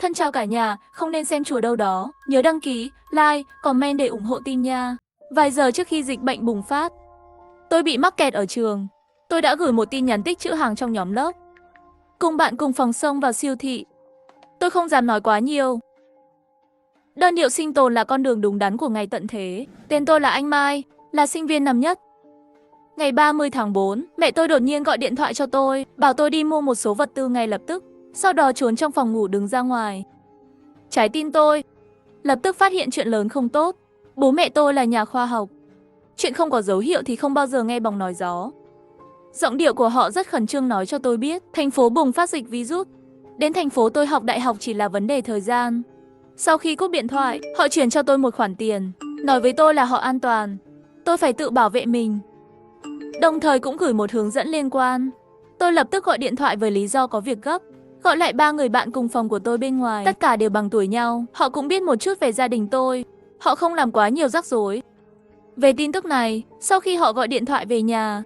Thân chào cả nhà, không nên xem chùa đâu đó. Nhớ đăng ký, like, comment để ủng hộ team nha. Vài giờ trước khi dịch bệnh bùng phát, tôi bị mắc kẹt ở trường. Tôi đã gửi một tin nhắn tích trữ hàng trong nhóm lớp. Cùng bạn cùng phòng xông vào siêu thị. Tôi không dám nói quá nhiều. Đơn điệu sinh tồn là con đường đúng đắn của ngày tận thế. Tên tôi là Anh Mai, là sinh viên năm nhất. Ngày 30 tháng 4, mẹ tôi đột nhiên gọi điện thoại cho tôi, bảo tôi đi mua một số vật tư ngay lập tức. Sau đó trốn trong phòng ngủ đứng ra ngoài. Trái tim tôi lập tức phát hiện chuyện lớn không tốt. Bố mẹ tôi là nhà khoa học. Chuyện không có dấu hiệu thì không bao giờ nghe bóng nói gió. Giọng điệu của họ rất khẩn trương nói cho tôi biết thành phố bùng phát dịch virus. Đến thành phố tôi học đại học chỉ là vấn đề thời gian. Sau khi cúp điện thoại, họ chuyển cho tôi một khoản tiền, nói với tôi là họ an toàn, tôi phải tự bảo vệ mình. Đồng thời cũng gửi một hướng dẫn liên quan. Tôi lập tức gọi điện thoại với lý do có việc gấp. Gọi lại 3 người bạn cùng phòng của tôi bên ngoài, tất cả đều bằng tuổi nhau, họ cũng biết một chút về gia đình tôi. Họ không làm quá nhiều rắc rối. Về tin tức này, sau khi họ gọi điện thoại về nhà,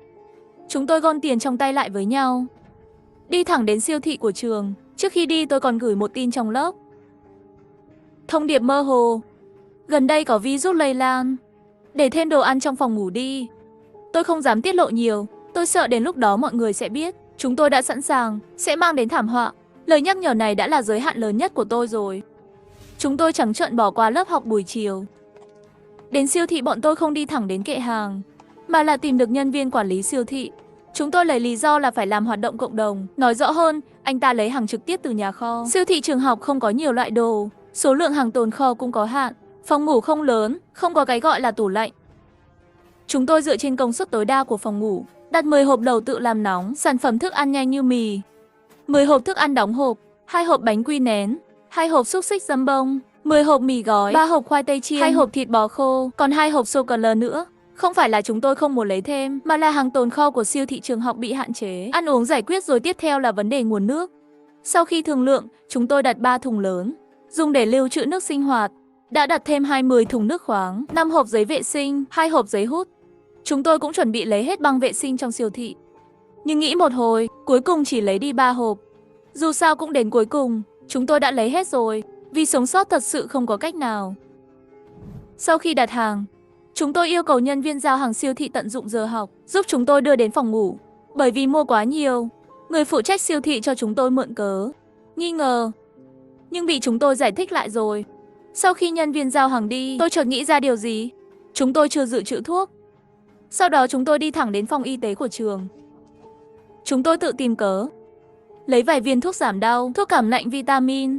chúng tôi gom tiền trong tay lại với nhau, đi thẳng đến siêu thị của trường. Trước khi đi tôi còn gửi một tin trong lớp. Thông điệp mơ hồ: gần đây có virus lây lan, để thêm đồ ăn trong phòng ngủ đi. Tôi không dám tiết lộ nhiều, tôi sợ đến lúc đó mọi người sẽ biết. Chúng tôi đã sẵn sàng, sẽ mang đến thảm họa. Lời nhắc nhở này đã là giới hạn lớn nhất của tôi rồi. Chúng tôi trắng trợn bỏ qua lớp học buổi chiều. Đến siêu thị bọn tôi không đi thẳng đến kệ hàng, mà là tìm được nhân viên quản lý siêu thị. Chúng tôi lấy lý do là phải làm hoạt động cộng đồng. Nói rõ hơn, anh ta lấy hàng trực tiếp từ nhà kho. Siêu thị trường học không có nhiều loại đồ, số lượng hàng tồn kho cũng có hạn. Phòng ngủ không lớn, không có cái gọi là tủ lạnh. Chúng tôi dựa trên công suất tối đa của phòng ngủ, đặt 10 hộp lẩu tự làm nóng, sản phẩm thức ăn nhanh như mì, 10 hộp thức ăn đóng hộp, 2 hộp bánh quy nén, 2 hộp xúc xích dăm bông, 10 hộp mì gói, 3 hộp khoai tây chiên, 2 hộp thịt bò khô, còn 2 hộp sô-cô-la nữa. Không phải là chúng tôi không muốn lấy thêm, mà là hàng tồn kho của siêu thị trường học bị hạn chế. Ăn uống giải quyết rồi, tiếp theo là vấn đề nguồn nước. Sau khi thương lượng, chúng tôi đặt 3 thùng lớn, dùng để lưu trữ nước sinh hoạt. Đã đặt thêm 20 thùng nước khoáng, 5 hộp giấy vệ sinh, 2 hộp giấy hút. Chúng tôi cũng chuẩn bị lấy hết băng vệ sinh trong siêu thị. Nhưng nghĩ một hồi, cuối cùng chỉ lấy đi 3 hộp. Dù sao cũng đến cuối cùng, chúng tôi đã lấy hết rồi, vì sống sót thật sự không có cách nào. Sau khi đặt hàng, chúng tôi yêu cầu nhân viên giao hàng siêu thị tận dụng giờ học, giúp chúng tôi đưa đến phòng ngủ. Bởi vì mua quá nhiều, người phụ trách siêu thị cho chúng tôi mượn cớ nghi ngờ, nhưng bị chúng tôi giải thích lại rồi. Sau khi nhân viên giao hàng đi, tôi chợt nghĩ ra điều gì. Chúng tôi chưa dự trữ thuốc. Sau đó chúng tôi đi thẳng đến phòng y tế của trường. Chúng tôi tự tìm cớ, lấy vài viên thuốc giảm đau, thuốc cảm lạnh, vitamin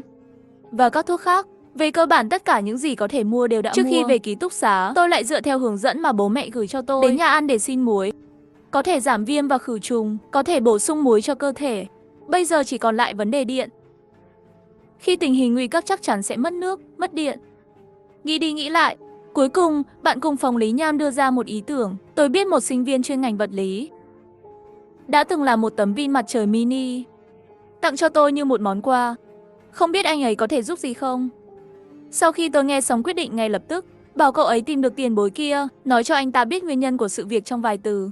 và các thuốc khác. Về cơ bản tất cả những gì có thể mua đều đã mua. Trước khi về ký túc xá, tôi lại dựa theo hướng dẫn mà bố mẹ gửi cho tôi, đến nhà ăn để xin muối. Có thể giảm viêm và khử trùng, có thể bổ sung muối cho cơ thể. Bây giờ chỉ còn lại vấn đề điện. Khi tình hình nguy cấp chắc chắn sẽ mất nước, mất điện. Nghĩ đi nghĩ lại, cuối cùng bạn cùng phòng Lý Nham đưa ra một ý tưởng. Tôi biết một sinh viên chuyên ngành vật lý đã từng làm một tấm pin mặt trời mini, tặng cho tôi như một món quà. Không biết anh ấy có thể giúp gì không? Sau khi tôi nghe xong quyết định ngay lập tức, bảo cậu ấy tìm được tiền bối kia, nói cho anh ta biết nguyên nhân của sự việc trong vài từ,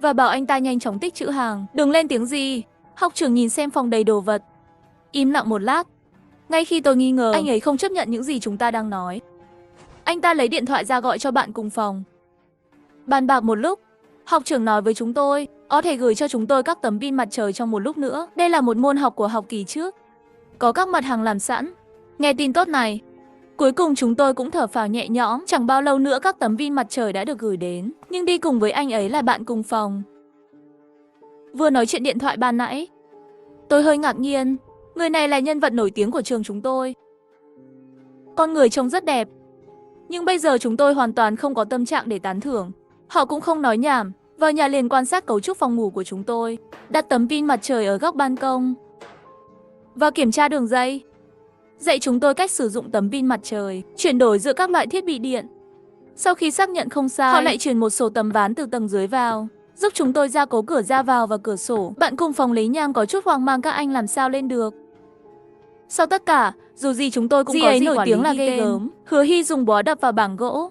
và bảo anh ta nhanh chóng tích trữ hàng, đừng lên tiếng gì. Học trưởng nhìn xem phòng đầy đồ vật, im lặng một lát. Ngay khi tôi nghi ngờ anh ấy không chấp nhận những gì chúng ta đang nói, anh ta lấy điện thoại ra gọi cho bạn cùng phòng. Bàn bạc một lúc, học trưởng nói với chúng tôi có thể gửi cho chúng tôi các tấm pin mặt trời trong một lúc nữa. Đây là một môn học của học kỳ trước, có các mặt hàng làm sẵn. Nghe tin tốt này, cuối cùng chúng tôi cũng thở phào nhẹ nhõm. Chẳng bao lâu nữa các tấm pin mặt trời đã được gửi đến, nhưng đi cùng với anh ấy là bạn cùng phòng. Vừa nói chuyện điện thoại ban nãy, tôi hơi ngạc nhiên. Người này là nhân vật nổi tiếng của trường chúng tôi. Con người trông rất đẹp, nhưng bây giờ chúng tôi hoàn toàn không có tâm trạng để tán thưởng. Họ cũng không nói nhảm, vào nhà liền quan sát cấu trúc phòng ngủ của chúng tôi, đặt tấm pin mặt trời ở góc ban công và kiểm tra đường dây. Dạy chúng tôi cách sử dụng tấm pin mặt trời, chuyển đổi giữa các loại thiết bị điện. Sau khi xác nhận không sai, họ lại chuyển một số tấm ván từ tầng dưới vào, giúp chúng tôi gia cố cửa ra vào và cửa sổ. Bạn cùng phòng Lý Nham có chút hoang mang các anh làm sao lên được. Sau tất cả, dù gì chúng tôi cũng có gì nổi tiếng là ghê gớm. Hứa Hy dùng búa đập vào bảng gỗ.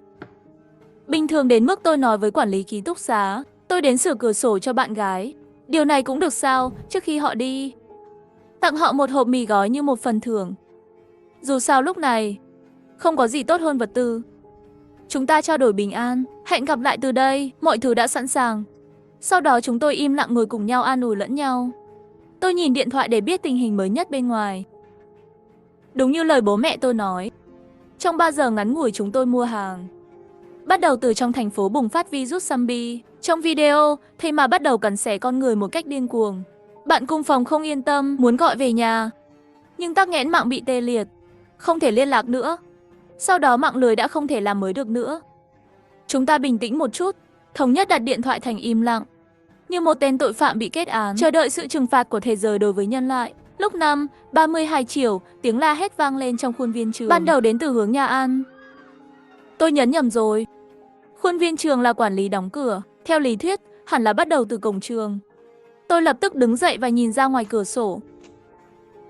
Bình thường đến mức tôi nói với quản lý ký túc xá, tôi đến sửa cửa sổ cho bạn gái. Điều này cũng được sao, trước khi họ đi, tặng họ một hộp mì gói như một phần thưởng. Dù sao lúc này, không có gì tốt hơn vật tư. Chúng ta trao đổi bình an, hẹn gặp lại từ đây, mọi thứ đã sẵn sàng. Sau đó chúng tôi im lặng ngồi cùng nhau an ủi lẫn nhau. Tôi nhìn điện thoại để biết tình hình mới nhất bên ngoài. Đúng như lời bố mẹ tôi nói, trong 3 giờ ngắn ngủi chúng tôi mua hàng. Bắt đầu từ trong thành phố bùng phát virus zombie. Trong video, thầy mà bắt đầu cắn xé con người một cách điên cuồng. Bạn cùng phòng không yên tâm, muốn gọi về nhà. Nhưng tắc nghẽn mạng bị tê liệt, không thể liên lạc nữa. Sau đó mạng lưới đã không thể làm mới được nữa. Chúng ta bình tĩnh một chút, thống nhất đặt điện thoại thành im lặng. Như một tên tội phạm bị kết án, chờ đợi sự trừng phạt của thế giới đối với nhân loại. Lúc 5:32 chiều, tiếng la hét vang lên trong khuôn viên trường. Ban đầu đến từ hướng nhà ăn. Tôi nhấn nhầm rồi. Khuôn viên trường là quản lý đóng cửa. Theo lý thuyết, hẳn là bắt đầu từ cổng trường. Tôi lập tức đứng dậy và nhìn ra ngoài cửa sổ.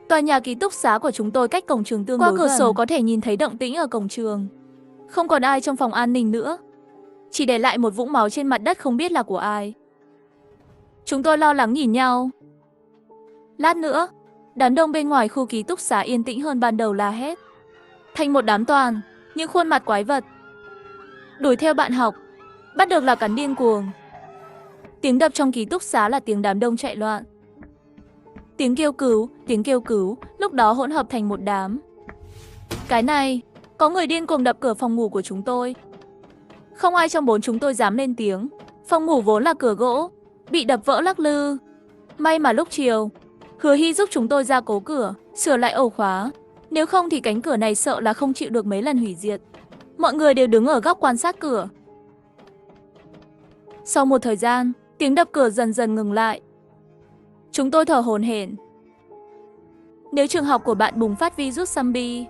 Tòa nhà ký túc xá của chúng tôi cách cổng trường tương đối gần. Qua cửa sổ có thể nhìn thấy động tĩnh ở cổng trường. Không còn ai trong phòng an ninh nữa. Chỉ để lại một vũng máu trên mặt đất không biết là của ai. Chúng tôi lo lắng nhìn nhau. Lát nữa, đám đông bên ngoài khu ký túc xá yên tĩnh hơn ban đầu la hét. Thành một đám toàn, những khuôn mặt quái vật. Đuổi theo bạn học, bắt được là cắn điên cuồng. Tiếng đập trong ký túc xá là tiếng đám đông chạy loạn. Tiếng kêu cứu, lúc đó hỗn hợp thành một đám. Cái này, có người điên cuồng đập cửa phòng ngủ của chúng tôi. Không ai trong 4 chúng tôi dám lên tiếng. Phòng ngủ vốn là cửa gỗ, bị đập vỡ lắc lư. May mà lúc chiều, Hứa Hy giúp chúng tôi ra cố cửa, sửa lại ổ khóa. Nếu không thì cánh cửa này sợ là không chịu được mấy lần hủy diệt. Mọi người đều đứng ở góc quan sát cửa. Sau một thời gian, tiếng đập cửa dần dần ngừng lại. Chúng tôi thở hổn hển. Nếu trường học của bạn bùng phát virus zombie,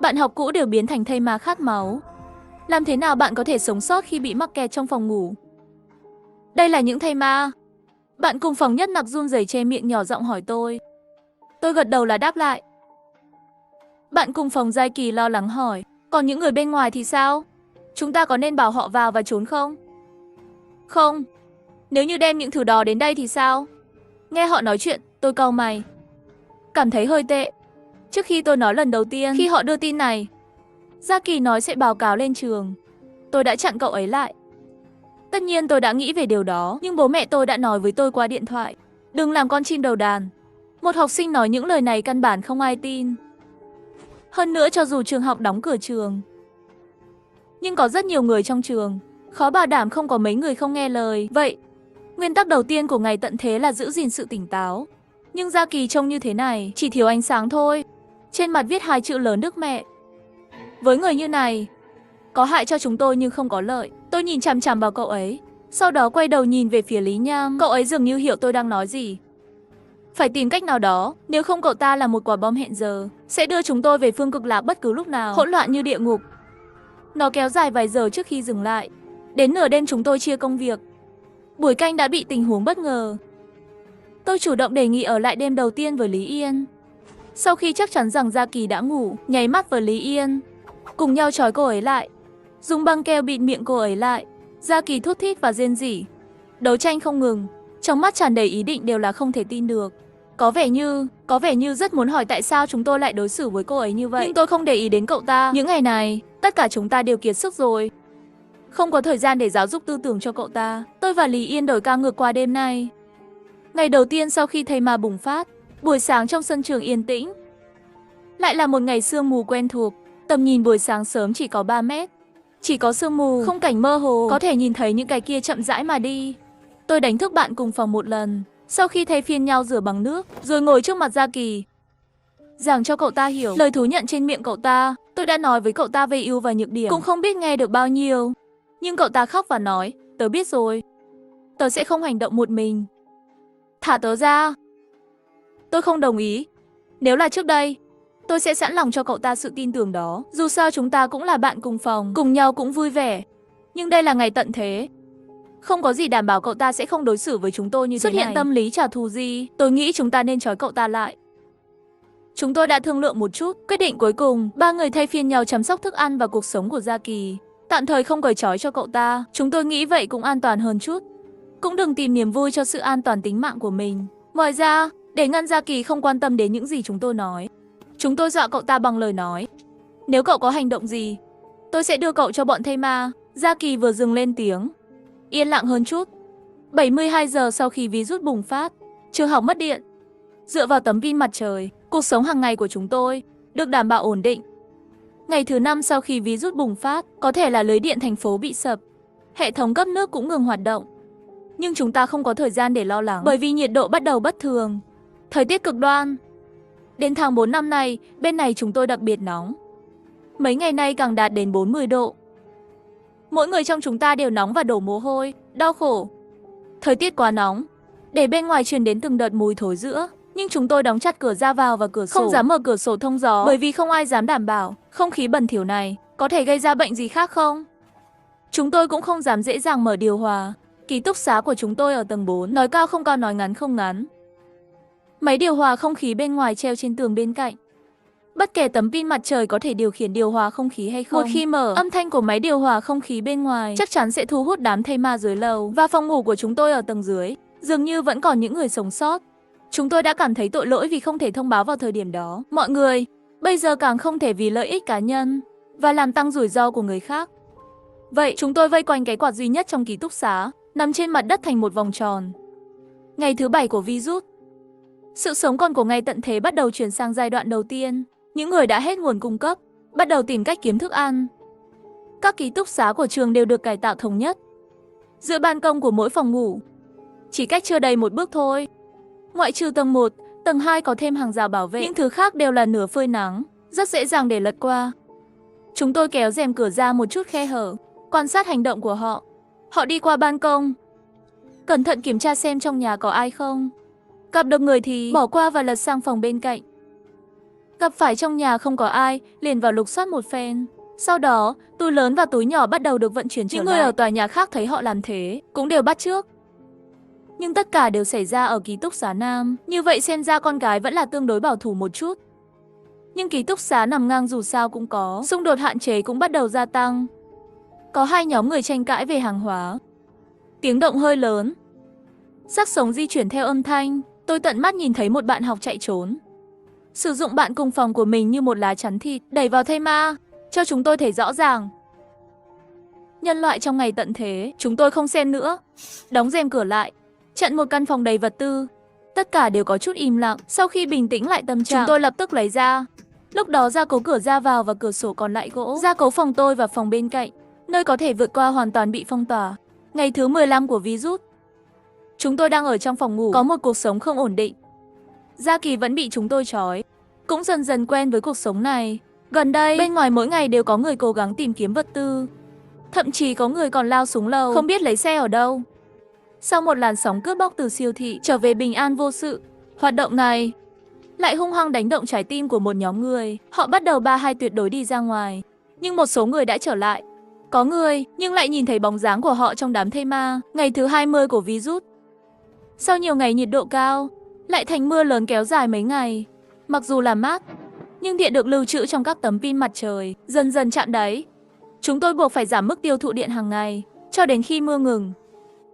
bạn học cũ đều biến thành thây ma khát máu. Làm thế nào bạn có thể sống sót khi bị mắc kẹt trong phòng ngủ? Đây là những thây ma. Bạn cùng phòng nhất nặc run rẩy che miệng nhỏ giọng hỏi tôi. Tôi gật đầu là đáp lại. Bạn cùng phòng Giai Kỳ lo lắng hỏi. Còn những người bên ngoài thì sao? Chúng ta có nên bảo họ vào và trốn không? Không. Nếu như đem những thứ đó đến đây thì sao? Nghe họ nói chuyện, tôi cau mày. Cảm thấy hơi tệ. Trước khi tôi nói lần đầu tiên, khi họ đưa tin này, Gia Kỳ nói sẽ báo cáo lên trường. Tôi đã chặn cậu ấy lại. Tất nhiên tôi đã nghĩ về điều đó, nhưng bố mẹ tôi đã nói với tôi qua điện thoại. Đừng làm con chim đầu đàn. Một học sinh nói những lời này căn bản không ai tin. Hơn nữa cho dù trường học đóng cửa trường, nhưng có rất nhiều người trong trường. Khó bảo đảm không có mấy người không nghe lời. Vậy, nguyên tắc đầu tiên của ngày tận thế là giữ gìn sự tỉnh táo. Nhưng Gia Kỳ trông như thế này, chỉ thiếu ánh sáng thôi. Trên mặt viết 2 chữ lớn Đức Mẹ. Với người như này, có hại cho chúng tôi nhưng không có lợi. Tôi nhìn chằm chằm vào cậu ấy, sau đó quay đầu nhìn về phía Lý Nham. Cậu ấy dường như hiểu tôi đang nói gì. Phải tìm cách nào đó, nếu không cậu ta là một quả bom hẹn giờ, sẽ đưa chúng tôi về phương cực lạc bất cứ lúc nào, hỗn loạn như địa ngục. Nó kéo dài vài giờ trước khi dừng lại. Đến nửa đêm chúng tôi chia công việc. Buổi canh đã bị tình huống bất ngờ. Tôi chủ động đề nghị ở lại đêm đầu tiên với Lý Yên. Sau khi chắc chắn rằng Gia Kỳ đã ngủ, nháy mắt với Lý Yên, cùng nhau trói cô ấy lại, dùng băng keo bịt miệng cô ấy lại. Gia Kỳ thút thít và rên rỉ, đấu tranh không ngừng, trong mắt tràn đầy ý định đều là không thể tin được. Có vẻ như rất muốn hỏi tại sao chúng tôi lại đối xử với cô ấy như vậy. Nhưng tôi không để ý đến cậu ta. Những ngày này, tất cả chúng ta đều kiệt sức rồi. Không có thời gian để giáo dục tư tưởng cho cậu ta. Tôi và Lý Yên đổi ca ngược qua đêm nay. Ngày đầu tiên sau khi thầy ma bùng phát, buổi sáng trong sân trường yên tĩnh. Lại là một ngày sương mù quen thuộc. Tầm nhìn buổi sáng sớm chỉ có 3 mét. Chỉ có sương mù, không cảnh mơ hồ, có thể nhìn thấy những cái kia chậm rãi mà đi. Tôi đánh thức bạn cùng phòng một lần, sau khi thay phiên nhau rửa bằng nước, rồi ngồi trước mặt Gia Kỳ, giảng cho cậu ta hiểu lời thú nhận trên miệng cậu ta. Tôi đã nói với cậu ta về ưu và nhược điểm, cũng không biết nghe được bao nhiêu. Nhưng cậu ta khóc và nói, tớ biết rồi. Tớ sẽ không hành động một mình. Thả tớ ra. Tôi không đồng ý. Nếu là trước đây, tôi sẽ sẵn lòng cho cậu ta sự tin tưởng đó. Dù sao chúng ta cũng là bạn cùng phòng, cùng nhau cũng vui vẻ. Nhưng đây là ngày tận thế. Không có gì đảm bảo cậu ta sẽ không đối xử với chúng tôi như thế này. Xuất hiện tâm lý trả thù gì, tôi nghĩ chúng ta nên trói cậu ta lại. Chúng tôi đã thương lượng một chút, quyết định cuối cùng, 3 người thay phiên nhau chăm sóc thức ăn và cuộc sống của Gia Kỳ. Tạm thời không cởi trói cho cậu ta, chúng tôi nghĩ vậy cũng an toàn hơn chút. Cũng đừng tìm niềm vui cho sự an toàn tính mạng của mình. Ngoài ra, để ngăn Gia Kỳ không quan tâm đến những gì chúng tôi nói, Chúng tôi dọa cậu ta bằng lời nói. Nếu cậu có hành động gì, tôi sẽ đưa cậu cho bọn thây ma. Gia Kỳ vừa dừng lên tiếng. Yên lặng hơn chút. 72 giờ sau khi virus bùng phát, trường học mất điện. Dựa vào tấm pin mặt trời, cuộc sống hàng ngày của chúng tôi được đảm bảo ổn định. Ngày thứ 5 sau khi virus bùng phát, có thể là lưới điện thành phố bị sập. Hệ thống cấp nước cũng ngừng hoạt động. Nhưng chúng ta không có thời gian để lo lắng, bởi vì nhiệt độ bắt đầu bất thường. Thời tiết cực đoan. Đến tháng 4 năm nay, bên này chúng tôi đặc biệt nóng. Mấy ngày nay càng đạt đến 40 độ. Mỗi người trong chúng ta đều nóng và đổ mồ hôi, đau khổ. Thời tiết quá nóng, để bên ngoài truyền đến từng đợt mùi thối rữa. Nhưng chúng tôi đóng chặt cửa ra vào và cửa sổ, không dám mở cửa sổ thông gió, bởi vì không ai dám đảm bảo không khí bẩn thỉu này có thể gây ra bệnh gì khác không. Chúng tôi cũng không dám dễ dàng mở điều hòa. Ký túc xá của chúng tôi ở tầng 4, nói cao không cao nói ngắn không ngắn. Máy điều hòa không khí bên ngoài treo trên tường bên cạnh. Bất kể tấm pin mặt trời có thể điều khiển điều hòa không khí hay không, một khi mở, âm thanh của máy điều hòa không khí bên ngoài chắc chắn sẽ thu hút đám thây ma dưới lầu. Và phòng ngủ của chúng tôi ở tầng dưới, dường như vẫn còn những người sống sót. Chúng tôi đã cảm thấy tội lỗi vì không thể thông báo vào thời điểm đó. Mọi người, bây giờ càng không thể vì lợi ích cá nhân và làm tăng rủi ro của người khác. Vậy, chúng tôi vây quanh cái quạt duy nhất trong ký túc xá, nằm trên mặt đất thành một vòng tròn. Ngày thứ 7 của virus. Sự sống còn của ngày tận thế bắt đầu chuyển sang giai đoạn đầu tiên. Những người đã hết nguồn cung cấp bắt đầu tìm cách kiếm thức ăn. Các ký túc xá của trường đều được cải tạo thống nhất. Giữa ban công của mỗi phòng ngủ, chỉ cách chưa đầy một bước thôi. Ngoại trừ tầng 1, tầng 2 có thêm hàng rào bảo vệ. Những thứ khác đều là nửa phơi nắng, rất dễ dàng để lật qua. Chúng tôi kéo rèm cửa ra một chút khe hở, quan sát hành động của họ. Họ đi qua ban công, cẩn thận kiểm tra xem trong nhà có ai không. Gặp được người thì bỏ qua và lật sang phòng bên cạnh. Gặp phải trong nhà không có ai, liền vào lục soát một phen. Sau đó, túi lớn và túi nhỏ bắt đầu được vận chuyển trở lại. Những người ở tòa nhà khác thấy họ làm thế, cũng đều bắt chước. Nhưng tất cả đều xảy ra ở ký túc xá nam. Như vậy xem ra con gái vẫn là tương đối bảo thủ một chút. Nhưng ký túc xá nằm ngang dù sao cũng có, xung đột hạn chế cũng bắt đầu gia tăng. Có hai nhóm người tranh cãi về hàng hóa. Tiếng động hơi lớn. Xác sống di chuyển theo âm thanh. Tôi tận mắt nhìn thấy một bạn học chạy trốn, sử dụng bạn cùng phòng của mình như một lá chắn thịt, đẩy vào thây ma, cho chúng tôi thấy rõ ràng. Nhân loại trong ngày tận thế, chúng tôi không xen nữa. Đóng rèm cửa lại, chặn một căn phòng đầy vật tư. Tất cả đều có chút im lặng. Sau khi bình tĩnh lại tâm trạng, chúng tôi lập tức lấy ra. Lúc đó gia cố cửa ra vào và cửa sổ còn lại gỗ. Gia cố phòng tôi và phòng bên cạnh, nơi có thể vượt qua hoàn toàn bị phong tỏa. Ngày thứ 15 của virus. Chúng tôi đang ở trong phòng ngủ, có một cuộc sống không ổn định. Gia Kỳ vẫn bị chúng tôi trói, cũng dần dần quen với cuộc sống này. Gần đây, bên ngoài mỗi ngày đều có người cố gắng tìm kiếm vật tư. Thậm chí có người còn lao xuống lầu, không biết lấy xe ở đâu. Sau một làn sóng cướp bóc từ siêu thị, trở về bình an vô sự. Hoạt động này lại hung hăng đánh động trái tim của một nhóm người. Họ bắt đầu 3-2 tuyệt đối đi ra ngoài. Nhưng một số người đã trở lại. Có người, nhưng lại nhìn thấy bóng dáng của họ trong đám thây ma. Ngày thứ 20 của virus. Sau nhiều ngày nhiệt độ cao, lại thành mưa lớn kéo dài mấy ngày. Mặc dù là mát, nhưng điện được lưu trữ trong các tấm pin mặt trời dần dần chạm đáy. Chúng tôi buộc phải giảm mức tiêu thụ điện hàng ngày, cho đến khi mưa ngừng.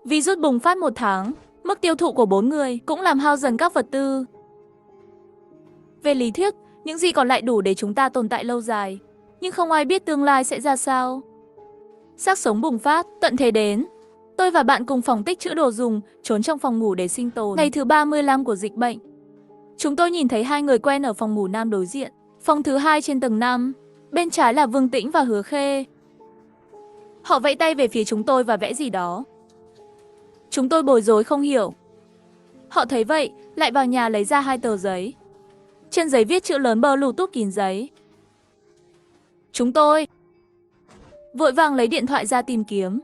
Virus bùng phát 1 tháng, mức tiêu thụ của 4 người cũng làm hao dần các vật tư. Về lý thuyết, những gì còn lại đủ để chúng ta tồn tại lâu dài. Nhưng không ai biết tương lai sẽ ra sao. Xác sống bùng phát, tận thế đến. Tôi và bạn cùng phòng tích trữ đồ dùng, trốn trong phòng ngủ để sinh tồn. Ngày thứ 35 của dịch bệnh. Chúng tôi nhìn thấy hai người quen ở phòng ngủ nam đối diện. Phòng thứ 2 trên tầng 5. Bên trái là Vương Tĩnh và Hứa Khê. Họ vẫy tay về phía chúng tôi và vẽ gì đó. Chúng tôi bối rối không hiểu. Họ thấy vậy, lại vào nhà lấy ra 2 tờ giấy. Trên giấy viết chữ lớn Bluetooth kín giấy. Chúng tôi vội vàng lấy điện thoại ra tìm kiếm.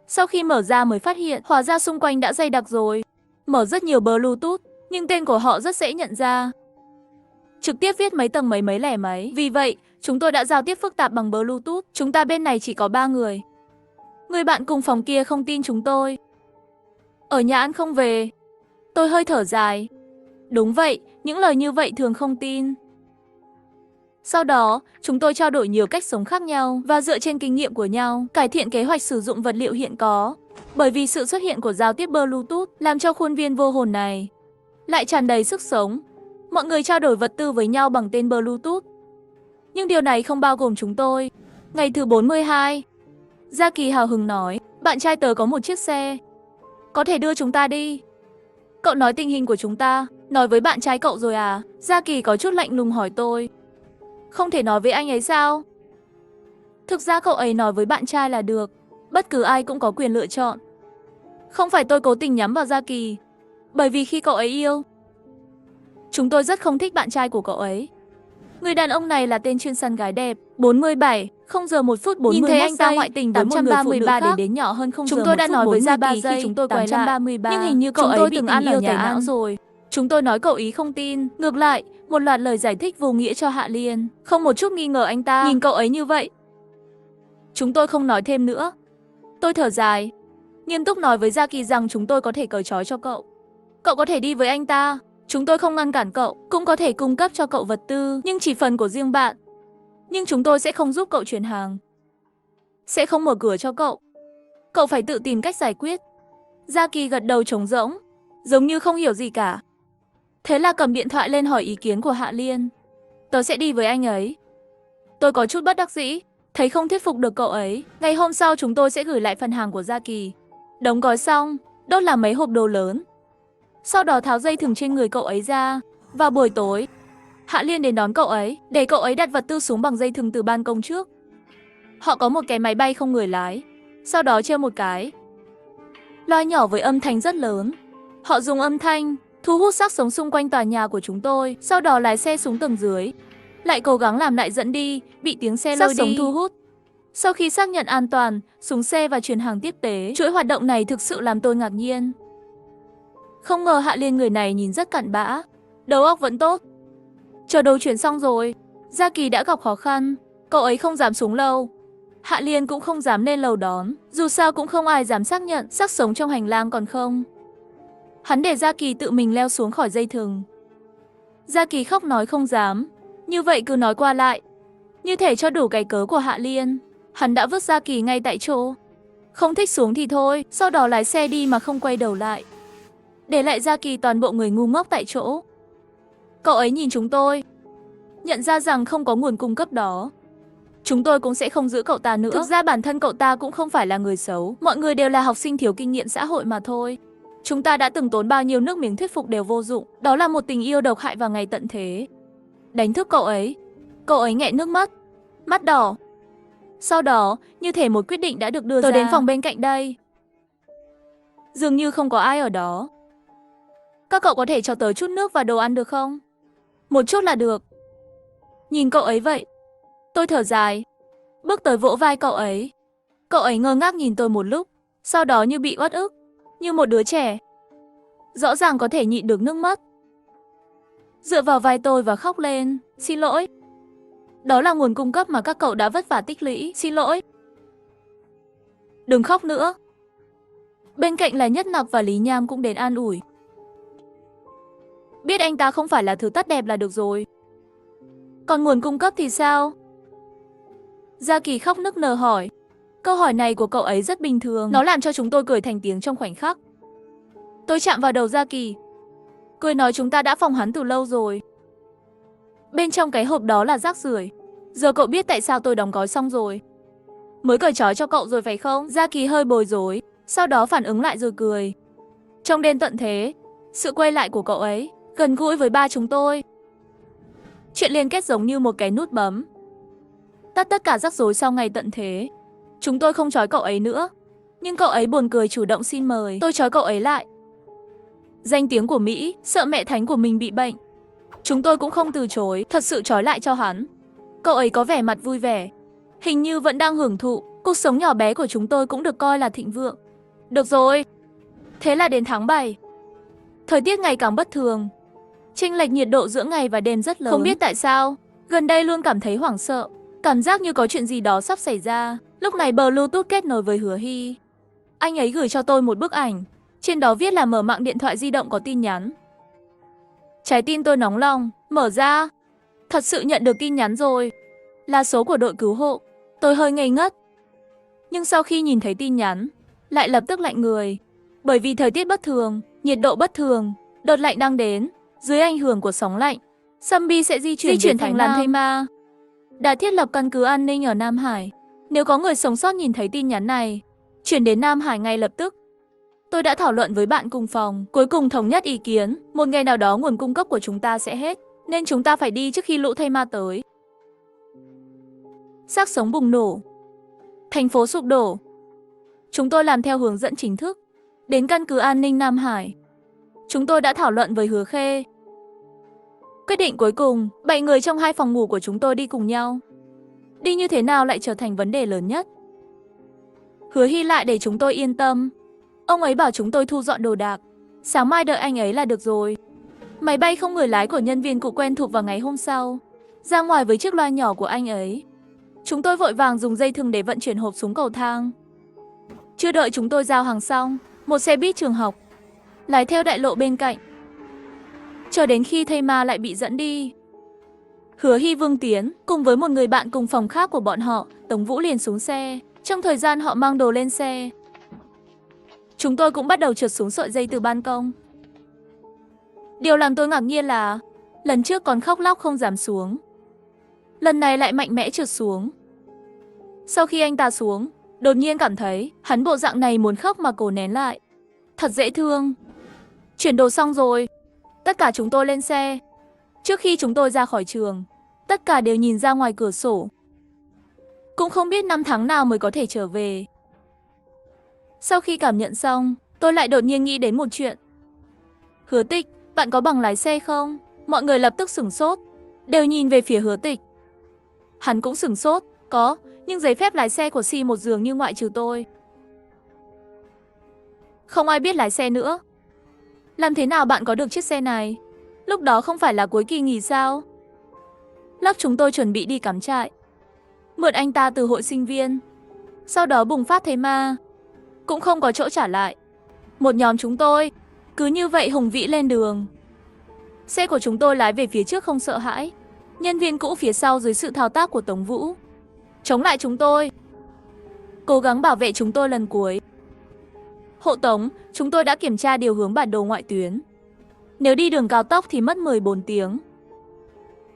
Sau khi mở ra mới phát hiện, hóa ra xung quanh đã dày đặc rồi. Mở rất nhiều Bluetooth, nhưng tên của họ rất dễ nhận ra. Trực tiếp viết mấy tầng mấy lẻ mấy. Vì vậy, chúng tôi đã giao tiếp phức tạp bằng Bluetooth. Chúng ta bên này chỉ có 3 người. Người bạn cùng phòng kia không tin chúng tôi. Ở nhà ăn không về. Tôi hơi thở dài. Đúng vậy, những lời như vậy thường không tin. Sau đó, chúng tôi trao đổi nhiều cách sống khác nhau và dựa trên kinh nghiệm của nhau, cải thiện kế hoạch sử dụng vật liệu hiện có. Bởi vì sự xuất hiện của giao tiếp Bluetooth làm cho khuôn viên vô hồn này lại tràn đầy sức sống. Mọi người trao đổi vật tư với nhau bằng tên Bluetooth. Nhưng điều này không bao gồm chúng tôi. Ngày thứ 42. Gia Kỳ hào hứng nói, bạn trai tớ có một chiếc xe. Có thể đưa chúng ta đi. Cậu nói tình hình của chúng ta, nói với bạn trai cậu rồi à? Gia Kỳ có chút lạnh lùng hỏi tôi. Không thể nói với anh ấy sao? Thực ra cậu ấy nói với bạn trai là được. Bất cứ ai cũng có quyền lựa chọn. Không phải tôi cố tình nhắm vào Gia Kỳ. Bởi vì khi cậu ấy yêu, chúng tôi rất không thích bạn trai của cậu ấy. Người đàn ông này là tên chuyên săn gái đẹp. 47, 0 giờ 1 phút 41 giây. Nhìn thấy anh ta ngoại tình với một người phụ nữ khác. Đến nhỏ hơn 0 giờ 1 phút 43 giây. Chúng tôi đã nói với Gia Kỳ khi chúng tôi quay lại. Nhưng hình như cậu ấy từng ăn ở nhà não rồi. Chúng tôi nói cậu ý không tin. Ngược lại, một loạt lời giải thích vô nghĩa cho Hạ Liên. Không một chút nghi ngờ anh ta nhìn cậu ấy như vậy. Chúng tôi không nói thêm nữa. Tôi thở dài, nghiêm túc nói với Gia Kỳ rằng chúng tôi có thể cởi trói cho cậu. Cậu có thể đi với anh ta. Chúng tôi không ngăn cản cậu, cũng có thể cung cấp cho cậu vật tư, nhưng chỉ phần của riêng bạn. Nhưng chúng tôi sẽ không giúp cậu chuyển hàng. Sẽ không mở cửa cho cậu. Cậu phải tự tìm cách giải quyết. Gia Kỳ gật đầu trống rỗng, giống như không hiểu gì cả. Thế là cầm điện thoại lên hỏi ý kiến của Hạ Liên. Tớ sẽ đi với anh ấy. Tôi có chút bất đắc dĩ, thấy không thuyết phục được cậu ấy. Ngày hôm sau chúng tôi sẽ gửi lại phần hàng của Gia Kỳ. Đóng gói xong, đốt làm mấy hộp đồ lớn. Sau đó tháo dây thừng trên người cậu ấy ra. Vào buổi tối, Hạ Liên đến đón cậu ấy, để cậu ấy đặt vật tư xuống bằng dây thừng từ ban công trước. Họ có một cái máy bay không người lái, sau đó treo một cái loa nhỏ với âm thanh rất lớn. Họ dùng âm thanh thu hút xác sống xung quanh tòa nhà của chúng tôi, sau đó lái xe xuống tầng dưới. Lại cố gắng làm lại dẫn đi, bị tiếng xe lôi đi. Xác sống thu hút. Sau khi xác nhận an toàn, xuống xe và chuyển hàng tiếp tế, chuỗi hoạt động này thực sự làm tôi ngạc nhiên. Không ngờ Hạ Liên người này nhìn rất cặn bã, đầu óc vẫn tốt. Chờ đồ chuyển xong rồi, Gia Kỳ đã gặp khó khăn, cậu ấy không dám xuống lầu. Hạ Liên cũng không dám lên lầu đón, dù sao cũng không ai dám xác nhận xác sống trong hành lang còn không. Hắn để Gia Kỳ tự mình leo xuống khỏi dây thừng. Gia Kỳ khóc nói không dám, như vậy cứ nói qua lại, như thể cho đủ cái cớ của Hạ Liên. Hắn đã vứt Gia Kỳ ngay tại chỗ. Không thích xuống thì thôi, sau đó lái xe đi mà không quay đầu lại, để lại Gia Kỳ toàn bộ người ngu ngốc tại chỗ. Cậu ấy nhìn chúng tôi, nhận ra rằng không có nguồn cung cấp đó, chúng tôi cũng sẽ không giữ cậu ta nữa. Thực ra bản thân cậu ta cũng không phải là người xấu, mọi người đều là học sinh thiếu kinh nghiệm xã hội mà thôi. Chúng ta đã từng tốn bao nhiêu nước miếng thuyết phục đều vô dụng, đó là một tình yêu độc hại vào ngày tận thế. Đánh thức cậu ấy nghẹn nước mắt, mắt đỏ. Sau đó, như thể một quyết định đã được đưa ra. Tôi đến phòng bên cạnh đây. Dường như không có ai ở đó. Các cậu có thể cho tớ chút nước và đồ ăn được không? Một chút là được. Nhìn cậu ấy vậy, tôi thở dài, bước tới vỗ vai cậu ấy. Cậu ấy ngơ ngác nhìn tôi một lúc, sau đó như bị uất ức, như một đứa trẻ, rõ ràng có thể nhịn được nước mắt, dựa vào vai tôi và khóc lên. Xin lỗi. Đó là nguồn cung cấp mà các cậu đã vất vả tích lũy. Xin lỗi. Đừng khóc nữa. Bên cạnh là Nhất Nặc và Lý Nham cũng đến an ủi. Biết anh ta không phải là thứ tốt đẹp là được rồi. Còn nguồn cung cấp thì sao? Gia Kỳ khóc nức nở hỏi. Câu hỏi này của cậu ấy rất bình thường, nó làm cho chúng tôi cười thành tiếng trong khoảnh khắc. Tôi chạm vào đầu Gia Kỳ, cười nói chúng ta đã phòng hắn từ lâu rồi. Bên trong cái hộp đó là rác rưởi. Giờ cậu biết tại sao tôi đóng gói xong rồi. Mới cởi trói cho cậu rồi phải không? Gia Kỳ hơi bối rối, sau đó phản ứng lại rồi cười. Trong đêm tận thế, sự quay lại của cậu ấy gần gũi với ba chúng tôi. Chuyện liên kết giống như một cái nút bấm, tắt tất cả rắc rối sau ngày tận thế. Chúng tôi không trói cậu ấy nữa, nhưng cậu ấy buồn cười chủ động xin mời tôi trói cậu ấy lại. Danh tiếng của Mỹ, sợ mẹ thánh của mình bị bệnh, chúng tôi cũng không từ chối, thật sự trói lại cho hắn. Cậu ấy có vẻ mặt vui vẻ, hình như vẫn đang hưởng thụ. Cuộc sống nhỏ bé của chúng tôi cũng được coi là thịnh vượng. Được rồi. Thế là đến tháng 7. Thời tiết ngày càng bất thường, chênh lệch nhiệt độ giữa ngày và đêm rất lớn. Không biết tại sao, gần đây luôn cảm thấy hoảng sợ, cảm giác như có chuyện gì đó sắp xảy ra. Lúc này Bluetooth kết nối với Hứa Hy. Anh ấy gửi cho tôi một bức ảnh, trên đó viết là mở mạng điện thoại di động có tin nhắn. Trái tim tôi nóng lòng, mở ra. Thật sự nhận được tin nhắn rồi. Là số của đội cứu hộ. Tôi hơi ngây ngất. Nhưng sau khi nhìn thấy tin nhắn, lại lập tức lạnh người. Bởi vì thời tiết bất thường, nhiệt độ bất thường, đợt lạnh đang đến. Dưới ảnh hưởng của sóng lạnh, Sambi sẽ di chuyển thành làng Thây Ma, đã thiết lập căn cứ an ninh ở Nam Hải. Nếu có người sống sót nhìn thấy tin nhắn này, chuyển đến Nam Hải ngay lập tức. Tôi đã thảo luận với bạn cùng phòng, cuối cùng thống nhất ý kiến, một ngày nào đó nguồn cung cấp của chúng ta sẽ hết, nên chúng ta phải đi trước khi lũ Thây Ma tới. Xác sống bùng nổ. Thành phố sụp đổ. Chúng tôi làm theo hướng dẫn chính thức, đến căn cứ an ninh Nam Hải. Chúng tôi đã thảo luận với Hứa Khê. Quyết định cuối cùng, 7 người trong 2 phòng ngủ của chúng tôi đi cùng nhau. Đi như thế nào lại trở thành vấn đề lớn nhất. Hứa Hy lại để chúng tôi yên tâm. Ông ấy bảo chúng tôi thu dọn đồ đạc. Sáng mai đợi anh ấy là được rồi. Máy bay không người lái của nhân viên cụ quen thuộc vào ngày hôm sau. Ra ngoài với chiếc loa nhỏ của anh ấy. Chúng tôi vội vàng dùng dây thừng để vận chuyển hộp xuống cầu thang. Chưa đợi chúng tôi giao hàng xong, một xe buýt trường học lái theo đại lộ bên cạnh. Chờ đến khi Thây Ma lại bị dẫn đi. Hứa Hy, Vương Tiến cùng với một người bạn cùng phòng khác của bọn họ, Tống Vũ liền xuống xe. Trong thời gian họ mang đồ lên xe, chúng tôi cũng bắt đầu trượt xuống sợi dây từ ban công. Điều làm tôi ngạc nhiên là lần trước còn khóc lóc không dám xuống, lần này lại mạnh mẽ trượt xuống. Sau khi anh ta xuống, đột nhiên cảm thấy hắn bộ dạng này muốn khóc mà cố nén lại. Thật dễ thương. Chuyển đồ xong rồi, tất cả chúng tôi lên xe. Trước khi chúng tôi ra khỏi trường, tất cả đều nhìn ra ngoài cửa sổ. Cũng không biết năm tháng nào mới có thể trở về. Sau khi cảm nhận xong, tôi lại đột nhiên nghĩ đến một chuyện. Hứa Tịch, bạn có bằng lái xe không? Mọi người lập tức sửng sốt, đều nhìn về phía Hứa Tịch. Hắn cũng sửng sốt, có, nhưng giấy phép lái xe của C1 dường như ngoại trừ tôi. Không ai biết lái xe nữa. Làm thế nào bạn có được chiếc xe này? Lúc đó không phải là cuối kỳ nghỉ sao? Lớp chúng tôi chuẩn bị đi cắm trại, mượn anh ta từ hội sinh viên. Sau đó bùng phát Thây Ma, cũng không có chỗ trả lại. Một nhóm chúng tôi cứ như vậy hùng vĩ lên đường. Xe của chúng tôi lái về phía trước không sợ hãi. Nhân viên cũ phía sau dưới sự thao tác của Tống Vũ chống lại chúng tôi, cố gắng bảo vệ chúng tôi lần cuối. Hộ tống, chúng tôi đã kiểm tra điều hướng bản đồ ngoại tuyến. Nếu đi đường cao tốc thì mất 14 tiếng.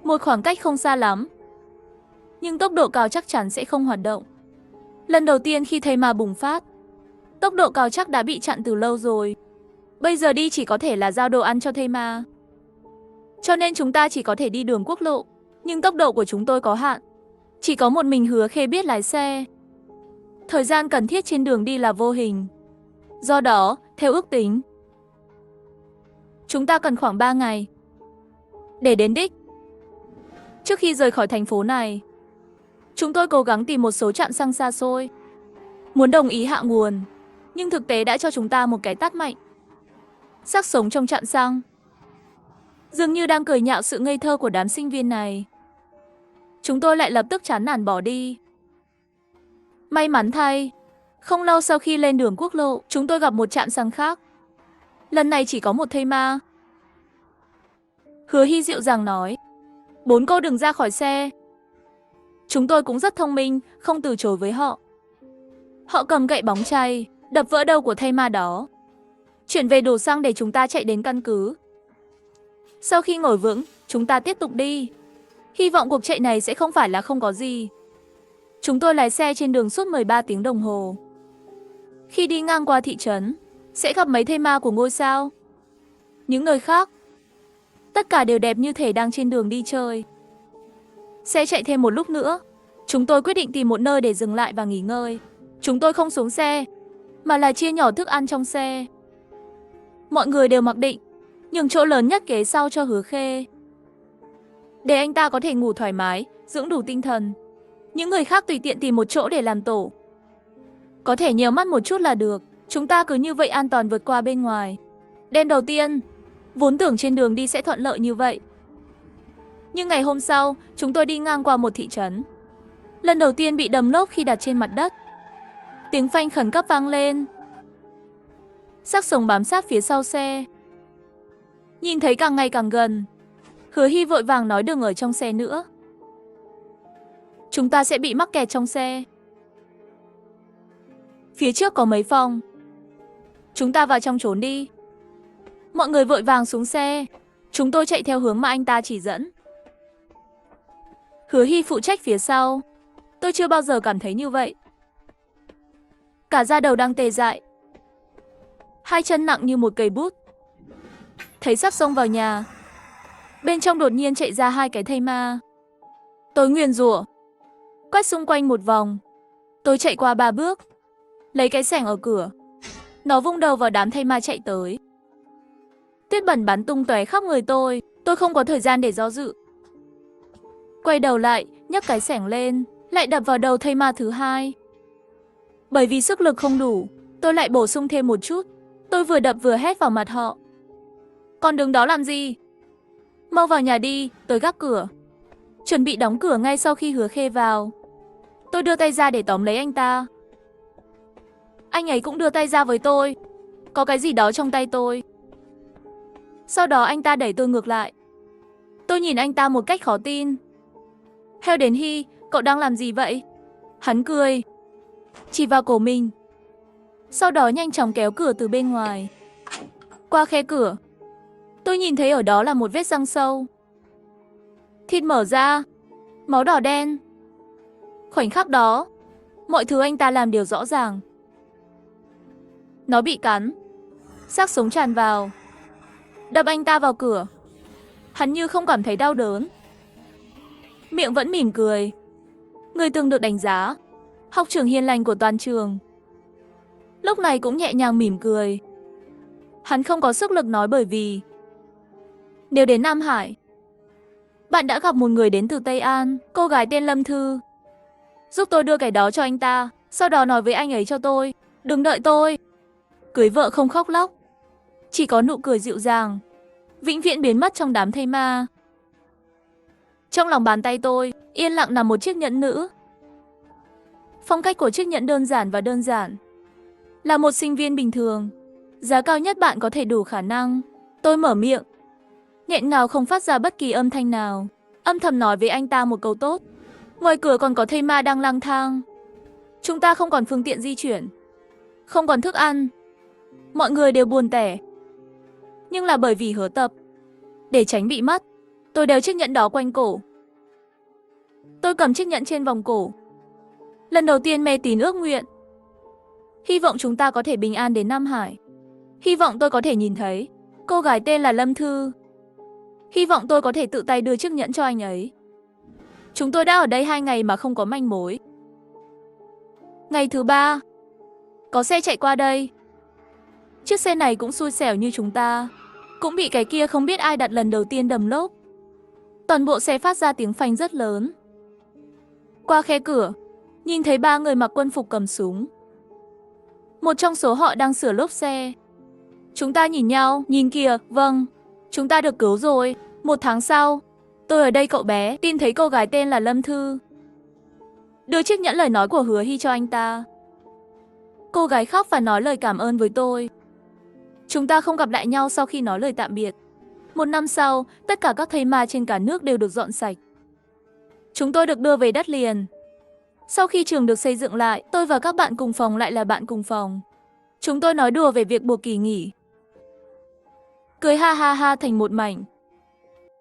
Một khoảng cách không xa lắm, nhưng tốc độ cao chắc chắn sẽ không hoạt động. Lần đầu tiên khi Thây Ma bùng phát, tốc độ cao chắc đã bị chặn từ lâu rồi. Bây giờ đi chỉ có thể là giao đồ ăn cho Thây Ma. Cho nên chúng ta chỉ có thể đi đường quốc lộ, nhưng tốc độ của chúng tôi có hạn. Chỉ có một mình Hứa Khê biết lái xe. Thời gian cần thiết trên đường đi là vô hình. Do đó, theo ước tính, chúng ta cần khoảng 3 ngày để đến đích. Trước khi rời khỏi thành phố này, chúng tôi cố gắng tìm một số trạm xăng xa xôi, muốn đồng ý hạ nguồn, nhưng thực tế đã cho chúng ta một cái tát mạnh. Xác sống trong trạm xăng dường như đang cười nhạo sự ngây thơ của đám sinh viên này. Chúng tôi lại lập tức chán nản bỏ đi. May mắn thay, không lâu sau khi lên đường quốc lộ, chúng tôi gặp một trạm xăng khác. Lần này chỉ có một Thây Ma. Hứa Hy dịu dàng nói, 4 cô đừng ra khỏi xe. Chúng tôi cũng rất thông minh, không từ chối với họ. Họ cầm gậy bóng chày, đập vỡ đầu của Thây Ma đó, chuyển về đổ xăng để chúng ta chạy đến căn cứ. Sau khi ngồi vững, chúng ta tiếp tục đi. Hy vọng cuộc chạy này sẽ không phải là không có gì. Chúng tôi lái xe trên đường suốt 13 tiếng đồng hồ. Khi đi ngang qua thị trấn, sẽ gặp mấy Thây Ma của ngôi sao. Những người khác, tất cả đều đẹp như thể đang trên đường đi chơi. Xe chạy thêm một lúc nữa, chúng tôi quyết định tìm một nơi để dừng lại và nghỉ ngơi. Chúng tôi không xuống xe, mà là chia nhỏ thức ăn trong xe. Mọi người đều mặc định nhường chỗ lớn nhất ghế sau cho Hứa Khê, để anh ta có thể ngủ thoải mái, dưỡng đủ tinh thần. Những người khác tùy tiện tìm một chỗ để làm tổ. Có thể nhiều mắt một chút là được. Chúng ta cứ như vậy an toàn vượt qua bên ngoài. Đêm đầu tiên, vốn tưởng trên đường đi sẽ thuận lợi như vậy. Nhưng ngày hôm sau, chúng tôi đi ngang qua một thị trấn. Lần đầu tiên bị đâm lốp khi đặt trên mặt đất. Tiếng phanh khẩn cấp vang lên. Xác sống bám sát phía sau xe. Nhìn thấy càng ngày càng gần, Hứa Hy vội vàng nói đừng ở trong xe nữa. Chúng ta sẽ bị mắc kẹt trong xe. Phía trước có mấy phòng. Chúng ta vào trong trốn đi. Mọi người vội vàng xuống xe. Chúng tôi chạy theo hướng mà anh ta chỉ dẫn. Hứa Hy phụ trách phía sau. Tôi chưa bao giờ cảm thấy như vậy. Cả da đầu đang tê dại. Hai chân nặng như một cây bút. Thấy sắp xông vào nhà. Bên trong đột nhiên chạy ra hai cái thây ma. Tôi nguyền rủa, quét xung quanh một vòng. Tôi chạy qua 3 bước, lấy cái xẻng ở cửa. Nó vung đầu vào đám thây ma chạy tới. Tuyết bẩn bắn tung tóe khắp người tôi không có thời gian để do dự. Quay đầu lại, nhấc cái xẻng lên, lại đập vào đầu thây ma thứ hai. Bởi vì sức lực không đủ, tôi lại bổ sung thêm một chút. Tôi vừa đập vừa hét vào mặt họ. Còn đứng đó làm gì? Mau vào nhà đi, tôi gác cửa. Chuẩn bị đóng cửa ngay sau khi Hứa Khê vào. Tôi đưa tay ra để tóm lấy anh ta. Anh ấy cũng đưa tay ra với tôi. Có cái gì đó trong tay tôi. Sau đó anh ta đẩy tôi ngược lại. Tôi nhìn anh ta một cách khó tin. Heo đến Hy, cậu đang làm gì vậy? Hắn cười, chỉ vào cổ mình. Sau đó nhanh chóng kéo cửa từ bên ngoài. Qua khe cửa, tôi nhìn thấy ở đó là một vết răng sâu. Thịt mở ra, máu đỏ đen. Khoảnh khắc đó, mọi thứ anh ta làm đều rõ ràng. Nó bị cắn, xác sống tràn vào. Đập anh ta vào cửa. Hắn như không cảm thấy đau đớn, miệng vẫn mỉm cười. Người từng được đánh giá học trưởng hiền lành của toàn trường, lúc này cũng nhẹ nhàng mỉm cười. Hắn không có sức lực nói bởi vì nếu đến Nam Hải, bạn đã gặp một người đến từ Tây An, cô gái tên Lâm Thư. Giúp tôi đưa cái đó cho anh ta, sau đó nói với anh ấy cho tôi, đừng đợi tôi. Cưới vợ không khóc lóc, chỉ có nụ cười dịu dàng, vĩnh viễn biến mất trong đám thây ma. Trong lòng bàn tay tôi, yên lặng nằm một chiếc nhẫn nữ. Phong cách của chiếc nhẫn đơn giản. Là một sinh viên bình thường, giá cao nhất bạn có thể đủ khả năng. Tôi mở miệng, nghẹn ngào không phát ra bất kỳ âm thanh nào, âm thầm nói với anh ta một câu tốt. Ngoài cửa còn có thây ma đang lang thang. Chúng ta không còn phương tiện di chuyển, không còn thức ăn. Mọi người đều buồn tẻ. Nhưng là bởi vì Hứa Tập, để tránh bị mất, tôi đeo chiếc nhẫn đó quanh cổ. Tôi cầm chiếc nhẫn trên vòng cổ. Lần đầu tiên mê tín ước nguyện. Hy vọng chúng ta có thể bình an đến Nam Hải. Hy vọng tôi có thể nhìn thấy cô gái tên là Lâm Thư. Hy vọng tôi có thể tự tay đưa chiếc nhẫn cho anh ấy. Chúng tôi đã ở đây 2 ngày mà không có manh mối. Ngày thứ 3, có xe chạy qua đây. Chiếc xe này cũng xui xẻo như chúng ta, cũng bị cái kia không biết ai đặt lần đầu tiên đầm lốp. Toàn bộ xe phát ra tiếng phanh rất lớn. Qua khe cửa, nhìn thấy 3 người mặc quân phục cầm súng. Một trong số họ đang sửa lốp xe. Chúng ta nhìn nhau, nhìn kìa, vâng, chúng ta được cứu rồi. 1 tháng sau, tôi ở đây cậu bé, tin thấy cô gái tên là Lâm Thư. Đưa chiếc nhẫn lời nói của Hứa Hy cho anh ta. Cô gái khóc và nói lời cảm ơn với tôi. Chúng ta không gặp lại nhau sau khi nói lời tạm biệt. 1 năm sau, tất cả các thây ma trên cả nước đều được dọn sạch. Chúng tôi được đưa về đất liền. Sau khi trường được xây dựng lại, tôi và các bạn cùng phòng lại là bạn cùng phòng. Chúng tôi nói đùa về việc buộc kỳ nghỉ. Cười ha ha ha thành một mảnh.